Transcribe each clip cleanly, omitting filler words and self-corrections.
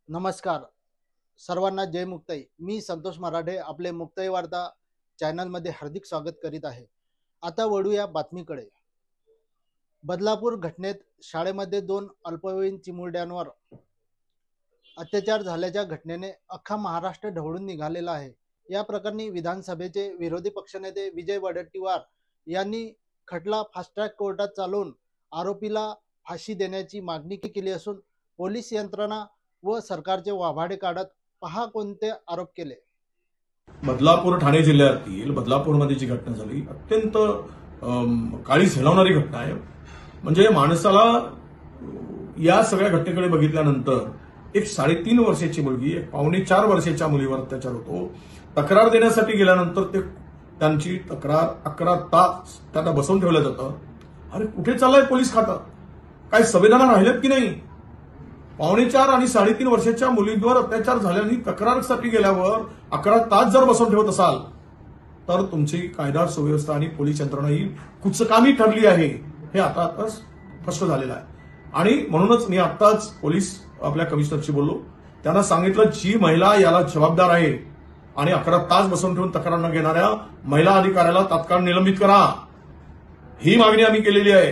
नमस्कार सर्वांना, जय मुक्ताई। मी संतोष मराठे आपले मुक्ताई वार्ता चॅनलमध्ये हार्दिक स्वागत करीत आहे। आता वळूया बातमीकडे। बदलापूर घटनेत शाळेमध्ये 2 अल्पवयीन चिमुरड्यांवर अत्याचार झाल्याच्या घटनेने अख्खा महाराष्ट्र ढवळून निघालेला आहे। या प्रकरणी विधानसभेचे विरोधी पक्षनेते विजय वडेट्टीवार यांनी खटला फास्ट ट्रॅक कोर्टात चालवून आरोपीला फाशी देण्याची मागणी केली असून पोलीस यंत्रणा व सरकारचे वाभाडे काढत पहा कोणते आरोप केले। बदलापूर ठाणे जिल्ह्यातील बदलापूरमध्ये जी घटना झाली अत्यंत काळी झेलवणारी घटना आहे। म्हणजे माणसाला या सगळ्या घटनेकडे बघितल्यानंतर एक 3.5 वर्षाची मुलगी, एक 4.25 वर्षाच्या मुलीवर अत्याचार होतो। तक्रार देण्यासाठी गेल्यानंतर त्यांची तक्रार 11 तास त्यांना बसवून ठेवलं जातं। अरे कुठे चाललंय पोलीस खातं? काय संवेदना राहिल्यात की नाही? 4.25 आणि 3.5 वर्षाच्या मुलींवर अत्याचार झाल्याने तक्रारीसाठी गेल्यावर 11 तास जर बसवून ठेवत असाल तर तुमची कायदा सुव्यवस्था आणि पोलीस यंत्रणा ही कुचकामी ठरली आहे हे आता स्पष्ट झालेलं आहे। आणि म्हणूनच मी आत्ताच पोलीस आपल्या कमिशनरशी बोललो, त्यांना सांगितलं जी महिला याला जबाबदार आहे आणि 11 तास बसवून ठेवून तक्रार न घेणाऱ्या महिला अधिकाऱ्याला तात्काळ निलंबित करा, ही मागणी आम्ही केलेली आहे।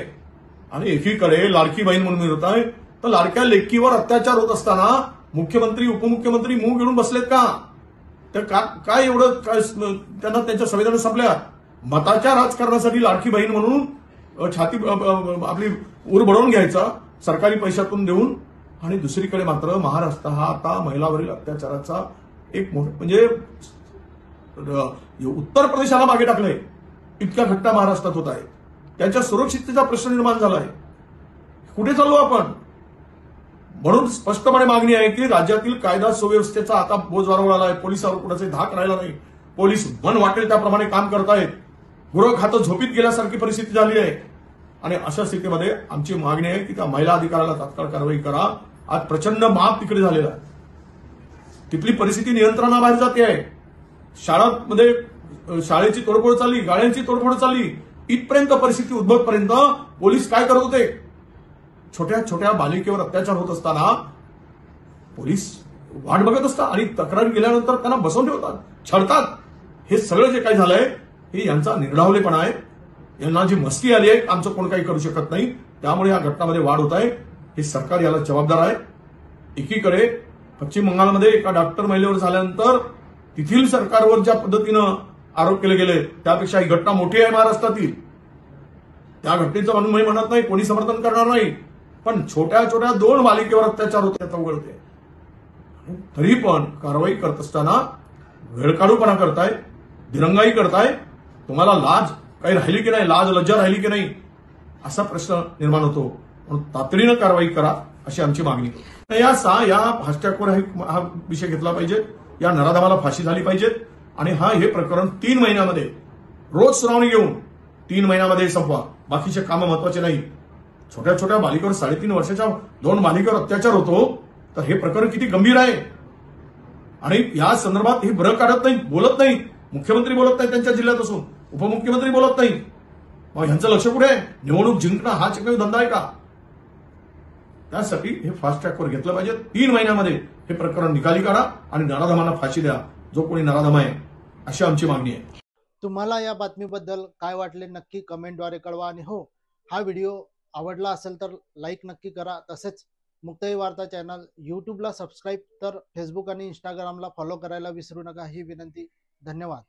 आणि एकीकडे लाडकी बहीण म्हणून मिळत आहे, तर लाडक्या लेकीवर अत्याचार होत असताना मुख्यमंत्री उपमुख्यमंत्री मूग घेऊन बसलेत का? तर काय एवढं काय त्यांना त्यांच्या संवेदना संपल्या? मताच्या राजकारणासाठी लाडकी बहीण म्हणून छाती आपली उर बडवून घ्यायचा सरकारी पैशातून देऊन, आणि दुसरीकडे मात्र महाराष्ट्र हा आता महिलावरील अत्याचाराचा एक म्हणजे उत्तर प्रदेशाला मागे टाकलंय इतक्या घटना महाराष्ट्रात होत आहेत। त्यांच्या सुरक्षिततेचा प्रश्न निर्माण झालाय। कुठे चाललो आपण? म्हणून स्पष्टपणे मागणी आहे की राज्यातील कायदा सुव्यवस्थेचा आता बोज वाढवला आहे। पोलिसांवर कुणाचे धाक राहिला नाही। पोलीस मन वाटेल त्याप्रमाणे काम करतायत। गृह खातं झोपीत गेल्यासारखी परिस्थिती झाली आहे। आणि अशा स्थितीमध्ये आमची मागणी आहे की त्या महिला अधिकाऱ्याला तात्काळ कारवाई करा। आज प्रचंड माप तिकडे झालेला आहे, तिथली परिस्थिती नियंत्रणाबाहेर जाते आहे। शाळांमध्ये शाळेची तोडफोड चालली, गाड्यांची तोडफोड चालली, इथपर्यंत परिस्थिती उद्भवपर्यंत पोलीस काय करत होते? छोट्या छोट्या बालिकेवर अत्याचार होत असताना पोलीस वाट बघत असतात आणि तक्रार गेल्यानंतर त्यांना बसवून ठेवतात, छळतात। हे सगळं जे काही झालंय हे यांचा निर्धावलेपणा आहे। यांना जी मस्ती आली आहे, आमचं कोण काही करू शकत नाही, त्यामुळे या घटनामध्ये वाढ होत आहे। हे सरकार याला जबाबदार आहे। एकीकडे पश्चिम बंगालमध्ये एका डॉक्टर महिलेवर झाल्यानंतर तिथील सरकारवर ज्या पद्धतीनं आरोप केले गेले त्यापेक्षा ही घटना मोठी आहे महाराष्ट्रातील। त्या घटनेचं मी म्हणत नाही, कोणी समर्थन करणार नाही, पण छोट्या छोट्या 2 बालिकेवर अत्याचार होते त्याचा उघडते, तरी पण कारवाई करत असताना वेळकाढूपणा करताय, दिरंगाई करताय। तुम्हाला लाज काही राहिली की नाही? लाज लज्जा राहिली की नाही? असा प्रश्न निर्माण होतो। म्हणून तातडीनं कारवाई करा अशी आमची मागणी आहे। या फास्ट ट्रॅकवर हा विषय घेतला पाहिजे, या नराधमाला फाशी झाली पाहिजे आणि हे प्रकरण 3 महिन्यामध्ये रोज सुनावणी घेऊन 3 महिन्यामध्ये संपवा। बाकीचे कामं महत्वाचे नाही। छोट्या छोट्या बालिकेवर 3.5 वर्षाच्या 2 बालिकेवर अत्याचार होतो, तर हे प्रकरण किती गंभीर आहे। आणि या संदर्भात हे भर काढत नाही, बोलत नाही। मुख्यमंत्री बोलत नाही त्यांच्या जिल्ह्यात असून, उपमुख्यमंत्री बोलत नाही। मग ह्यांचं लक्ष कुठे आहे? निवडणूक जिंकणं हा चिकन धंदा आहे का? त्यासाठी हे फास्ट ट्रॅकवर घेतलं पाहिजे। 3 महिन्यामध्ये हे प्रकरण निकाली काढा आणि नराधमांना फाशी द्या, जो कोणी नराधम आहे, अशी आमची मागणी आहे। तुम्हाला या बातमीबद्दल काय वाटले नक्की कमेंटद्वारे कळवा। आणि हो, हा व्हिडिओ आवडला असेल तर लाईक नक्की करा। तसेच मुक्ताई वार्ता चॅनल यूट्यूबला सबस्क्राईब, तर फेसबुक आणि इंस्टाग्रामला फॉलो करायला विसरू नका, ही विनंती। धन्यवाद।